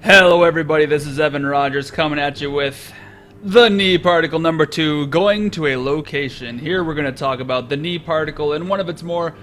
Hello everybody, this is Evan Rogers coming at you with the knee particle number 2, going to a location. Here we're going to talk about the knee particle and one of its more,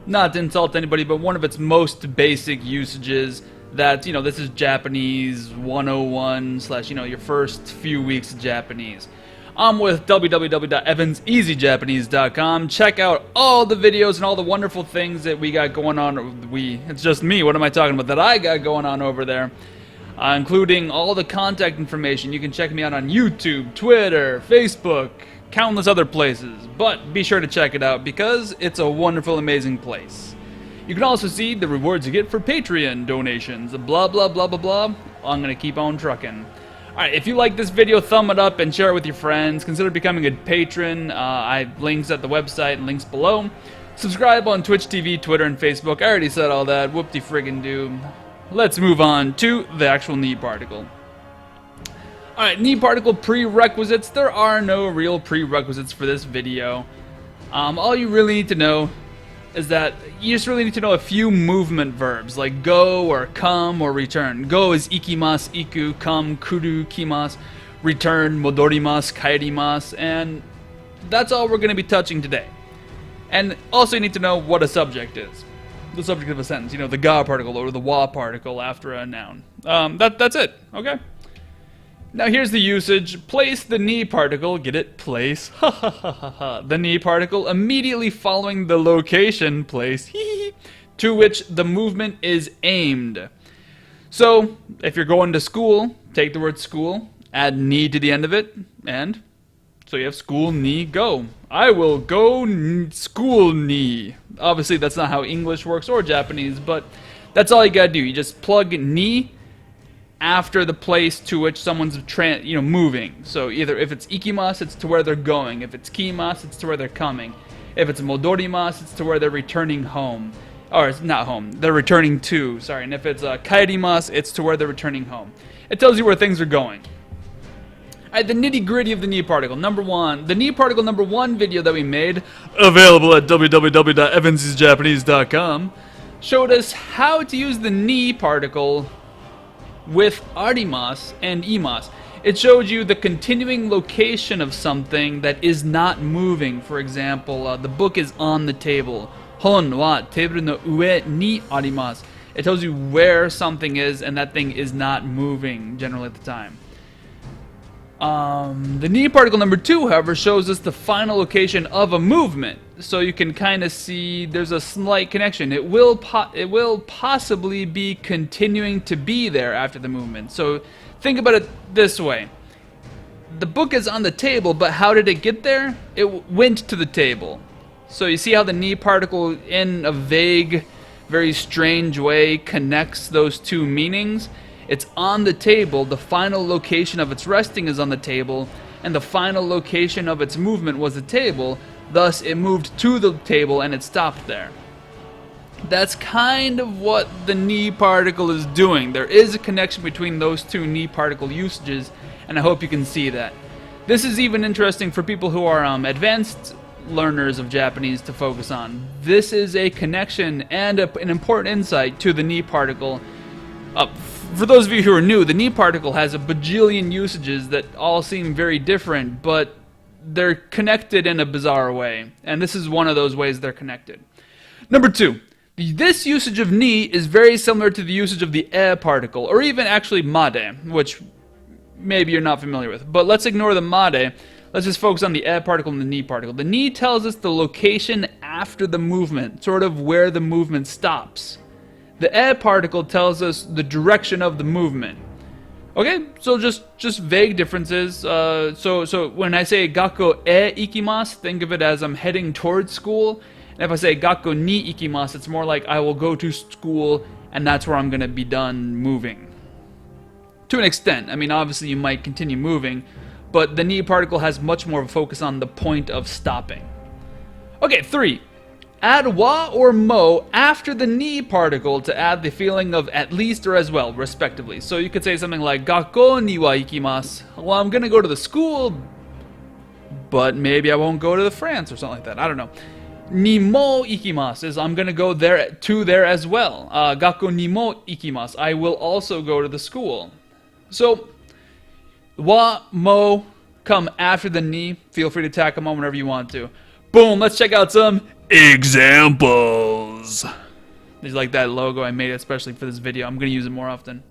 not to insult anybody, but one of its most basic usages that, this is Japanese 101 slash, your first few weeks of Japanese. I'm with www.evanseasyjapanese.com. Check out all the videos and all the wonderful things that we got going on. It's just me, what am I talking about, that I got going on over there. Including all the contact information. You can check me out on YouTube, Twitter, Facebook, countless other places. But be sure to check it out because it's a wonderful, amazing place. You can also see the rewards you get for Patreon donations. Blah, blah, blah, blah, blah. I'm going to keep on trucking. Alright, if you like this video, thumb it up and share it with your friends. Consider becoming a patron. I have links at the website and links below. Subscribe on Twitch TV, Twitter, and Facebook. I already said all that. Whoop-de-friggin-doo. Let's move on to the actual knee particle. Alright, knee particle prerequisites. There are no real prerequisites for this video. All you really need to know is that you just really need to know a few movement verbs, like go or come or return. Go is ikimasu, iku, come, kuru, kimasu, return, modorimasu, kaerimasu, and that's all we're going to be touching today. And also you need to know what a subject is. The subject of a sentence, the ga particle or the wa particle after a noun. That's it, okay? Now here's the usage. Place the knee particle, get it? Place, ha ha ha ha ha, the knee particle immediately following the location, place, to which the movement is aimed. So, if you're going to school, take the word school, add knee to the end of it, and so you have school, knee, go. I will go school, knee. Obviously, that's not how English works or Japanese, but that's all you gotta do. You just plug knee after the place to which someone's moving. So either if it's ikimasu, it's to where they're going. If it's kimasu, it's to where they're coming. If it's modorimasu, it's to where they're returning home. Or it's not home, they're returning to, sorry. And if it's kaerimasu, it's to where they're returning home. It tells you where things are going. Alright, the nitty-gritty of the knee particle. Number 1, the knee particle number 1 video that we made, available at www.evanseasyjapanese.com, showed us how to use the knee particle with arimasu and imasu. It showed you the continuing location of something that is not moving. For example, the book is on the table. Hon wa teiburu no ue ni arimasu. It tells you where something is and that thing is not moving generally at the time. The knee particle number 2, however, shows us the final location of a movement. So you can kind of see there's a slight connection. It will possibly be continuing to be there after the movement. So think about it this way. The book is on the table, but how did it get there? It went to the table. So you see how the knee particle, in a vague, very strange way, connects those two meanings? It's on the table, the final location of its resting is on the table, and the final location of its movement was the table, thus it moved to the table and it stopped there. That's kind of what the knee particle is doing. There is a connection between those two knee particle usages, and I hope you can see that. This is even interesting for people who are advanced learners of Japanese to focus on. This is a connection and an important insight to the knee particle. For those of you who are new, the knee particle has a bajillion usages that all seem very different, but they're connected in a bizarre way. And this is one of those ways they're connected. Number 2, this usage of knee is very similar to the usage of the e particle, or even actually made, which maybe you're not familiar with. But let's ignore the made. Let's just focus on the e particle and the knee particle. The knee tells us the location after the movement, sort of where the movement stops. The e particle tells us the direction of the movement. Okay, so just vague differences. So when I say gakko e ikimasu, think of it as I'm heading towards school. And if I say gakko ni ikimasu, it's more like I will go to school and that's where I'm going to be done moving. To an extent. I mean, obviously you might continue moving, but the knee particle has much more of a focus on the point of stopping. Okay, 3. Add wa or mo after the knee particle to add the feeling of at least or as well, respectively. So you could say something like, Gakko ni wa ikimasu. Well, I'm going to go to the school, but maybe I won't go to the France or something like that. I don't know. ni mo ikimasu is I'm going to go there as well. Gakko ni mo ikimasu. I will also go to the school. So, wa, mo come after the ni. Feel free to tack them on whenever you want to. Boom, let's check out some examples. There's like that logo I made especially for this video. I'm going to use it more often.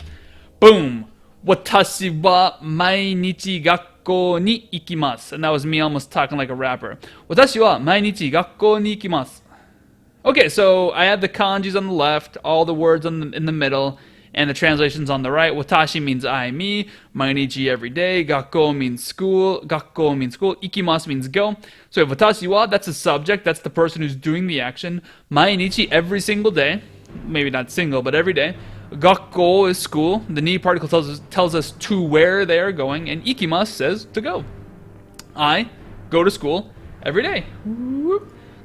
Boom. Watashi wa mainichi gakko ni ikimasu. And that was me almost talking like a rapper. Watashi wa mainichi gakko ni ikimasu. Okay, so I have the kanjis on the left, all the words in the middle, and the translations on the right. Watashi means I, me. Mainichi, every day. Gakko means school. Gakko means school. Ikimasu means go. So watashi wa, that's the subject. That's the person who's doing the action. Mainichi, every single day. Maybe not single, but every day. Gakko is school. The ni particle tells us to where they are going. And ikimasu says to go. I go to school every day.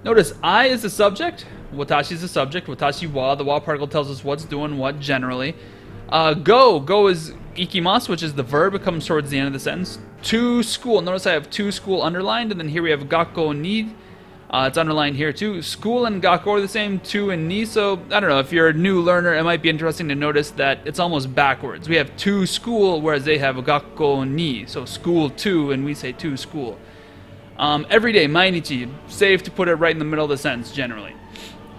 Notice I is the subject. Watashi is the subject. Watashi wa, the wa particle tells us what's doing what generally. Go is ikimasu, which is the verb. It comes towards the end of the sentence. To school. Notice I have to school underlined, and then here we have gakko ni. It's underlined here too. School and gakko are the same, to and ni. So I don't know, if you're a new learner, it might be interesting to notice that it's almost backwards. We have to school, whereas they have gakko ni. So school to, and we say to school. Every day, mainichi. Safe to put it right in the middle of the sentence generally.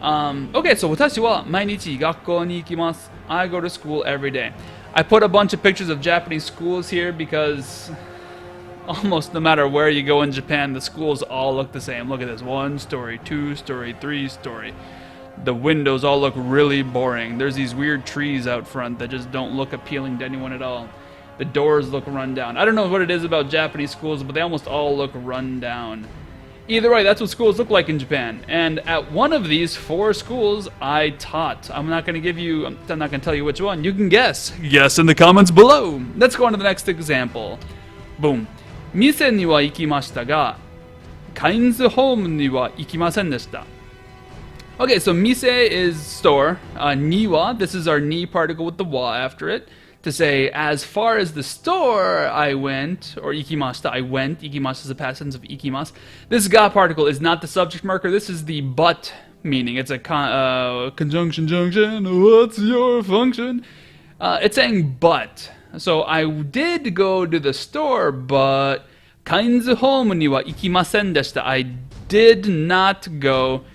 Okay, so watashi wa mainichi gakko ni ikimasu. I go to school every day. I put a bunch of pictures of Japanese schools here because almost no matter where you go in Japan, the schools all look the same. Look at this. 1 story, 2 story, 3 story. The windows all look really boring. There's these weird trees out front that just don't look appealing to anyone at all. The doors look run down. I don't know what it is about Japanese schools, but they almost all look run down. Either way, that's what schools look like in Japan. And at one of these 4 schools, I taught. I'm not going to tell you which one. You can guess. Guess in the comments below. Let's go on to the next example. Boom. Mise ni wa ikimashita ga, kainzu home ni wa ikimasen deshita. Okay, so mise is store. Ni wa, this is our ni particle with the wa after it. To say, as far as the store I went, or ikimashita, I went. Ikimasu is the past tense of ikimasu. This ga particle is not the subject marker. This is the but meaning. It's a conjunction junction. What's your function? It's saying but. So I did go to the store, but kainzu home ni wa ikimasen deshita. I did not go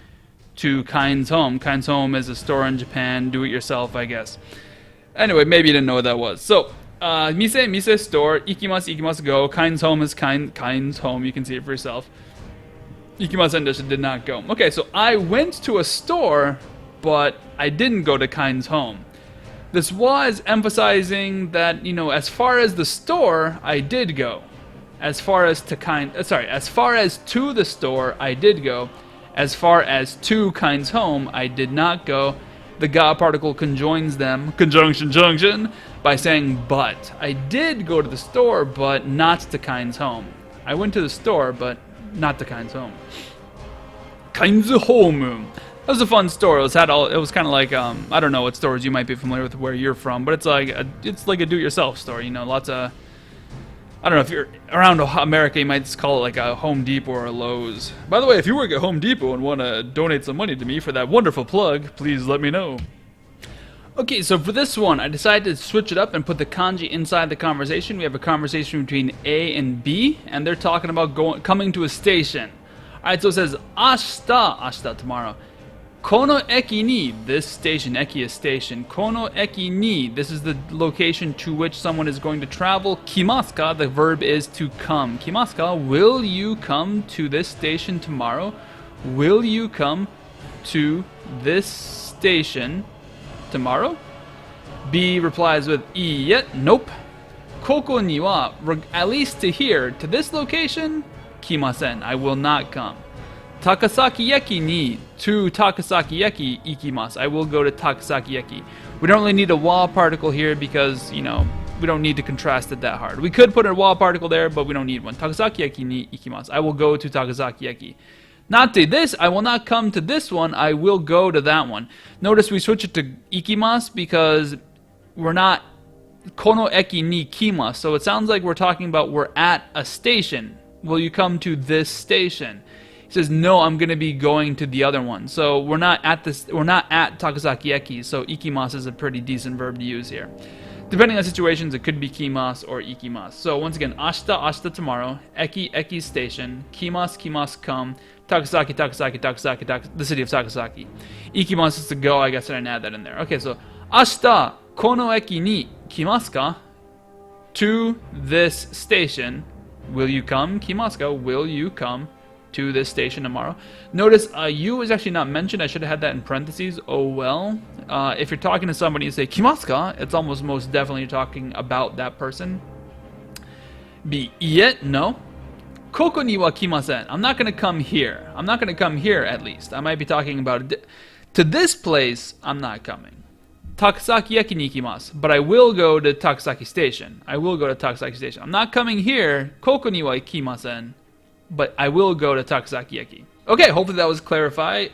to Kain's home. Kain's home is a store in Japan. Do it yourself, I guess. Anyway, maybe you didn't know what that was. So, mise store, ikimasu go. Kain's home is Kain's home. You can see it for yourself. Ikimasen deshita did not go. Okay, so I went to a store, but I didn't go to Kain's home. This was emphasizing that, as far as the store, I did go. As far as to the store, I did go. As far as to Kain's home, I did not go. The ga particle conjoins them, conjunction junction, by saying but. I did go to the store, but not to Kain's home. I went to the store, but not to Kain's home. Kain's home. That was a fun store. It was kind of like I don't know what stores you might be familiar with where you're from, but it's like a do-it-yourself store. Lots of, I don't know, if you're around America, you might just call it like a Home Depot or a Lowe's. By the way, if you work at Home Depot and want to donate some money to me for that wonderful plug, please let me know. Okay, so for this one, I decided to switch it up and put the kanji inside the conversation. We have a conversation between A and B, and they're talking about coming to a station. Alright, so it says, ashita, tomorrow. Kono eki ni, this station, eki is station. Kono eki ni, this is the location to which someone is going to travel. Kimasu ka, the verb is to come. Kimasu ka, will you come to this station tomorrow? Will you come to this station tomorrow? B replies with iie, nope. Koko ni wa, at least to here, to this location, kimasen, I will not come. Takasaki Eki ni, to Takasaki Eki ikimasu. I will go to Takasaki Eki. We don't really need a wa particle here because, we don't need to contrast it that hard. We could put a wa particle there, but we don't need one. Takasaki Eki ni ikimasu. I will go to Takasaki Eki. Not to this, I will not come to this one, I will go to that one. Notice we switch it to ikimasu because we're not kono eki ni kimasu. So it sounds like we're talking about we're at a station. Will you come to this station? says, no, I'm going to be going to the other one. So we're not at Takasaki Eki, so ikimasu is a pretty decent verb to use here. Depending on situations, it could be kimasu or ikimasu. So once again, ashita tomorrow, eki station, kimasu come, Takasaki, the city of Takasaki. Ikimasu is to go, I guess I didn't add that in there. Okay, so ashita kono eki ni kimasu ka? To this station. Will you come? Kimasu ka? Will you come to this station tomorrow? Notice you is actually not mentioned. I should have had that in parentheses. Oh well. If you're talking to somebody and say kimasu ka, it's almost most definitely talking about that person. B. Iet? No. Koko ni wa kimasen. I'm not going to come here. I'm not going to come here, at least. I might be talking about to this place. I'm not coming. Takasaki Eki ni ikimasu. But I will go to Takasaki Station. I will go to Takasaki Station. I'm not coming here. Koko ni wa ikimasen. But I will go to Takasaki Eki. Okay, hopefully that was clarified.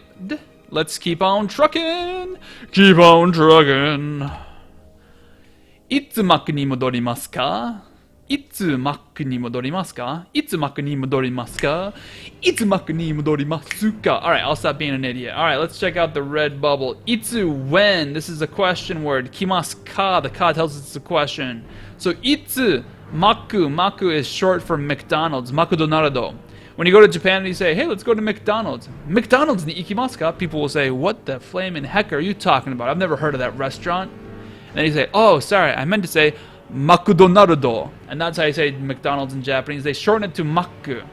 Let's keep on trucking. Keep on trucking. Itsu maku ni modorimasu ka? Itsu maku ni modorimasu ka? Itsu maku ni modorimasu ka? Itsu maku ni modorimasu ka? Alright, I'll stop being an idiot. Alright, let's check out the red bubble. Itsu, when? This is a question word. Kimasu ka? The ka tells us it's a question. So, itsu, maku. Maku is short for McDonald's. Makudonarado. When you go to Japan and you say, hey, let's go to McDonald's. McDonald's ni ikimasu ka? People will say, what the flaming heck are you talking about? I've never heard of that restaurant. And then you say, oh, sorry, I meant to say Makudonarado. And that's how you say McDonald's in Japanese. They shorten it to Maku.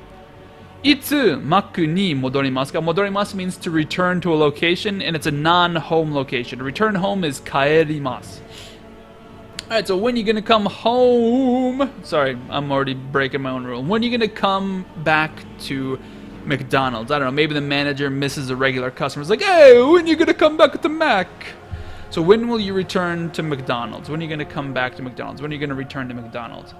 Itsu maku ni modorimasu ka? Modorimasu means to return to a location, and it's a non-home location. Return home is kaerimasu. Alright, so when are you going to come home? Sorry, I'm already breaking my own rule. When are you going to come back to McDonald's? I don't know, maybe the manager misses a regular customer. It's like, hey, when are you going to come back to Mac? So when will you return to McDonald's? When are you going to come back to McDonald's? When are you going to return to McDonald's?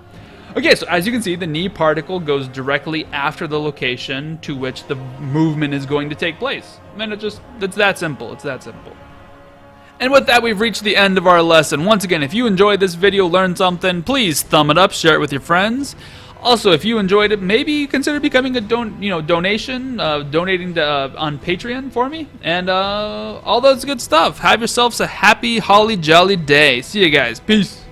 Okay, so as you can see, the ni particle goes directly after the location to which the movement is going to take place. And it's that simple. It's that simple. And with that, we've reached the end of our lesson. Once again, if you enjoyed this video, learned something, please thumb it up, share it with your friends. Also, if you enjoyed it, maybe consider becoming a donation, donating to, on Patreon for me, and all those good stuff. Have yourselves a happy, holly jolly day. See you guys. Peace.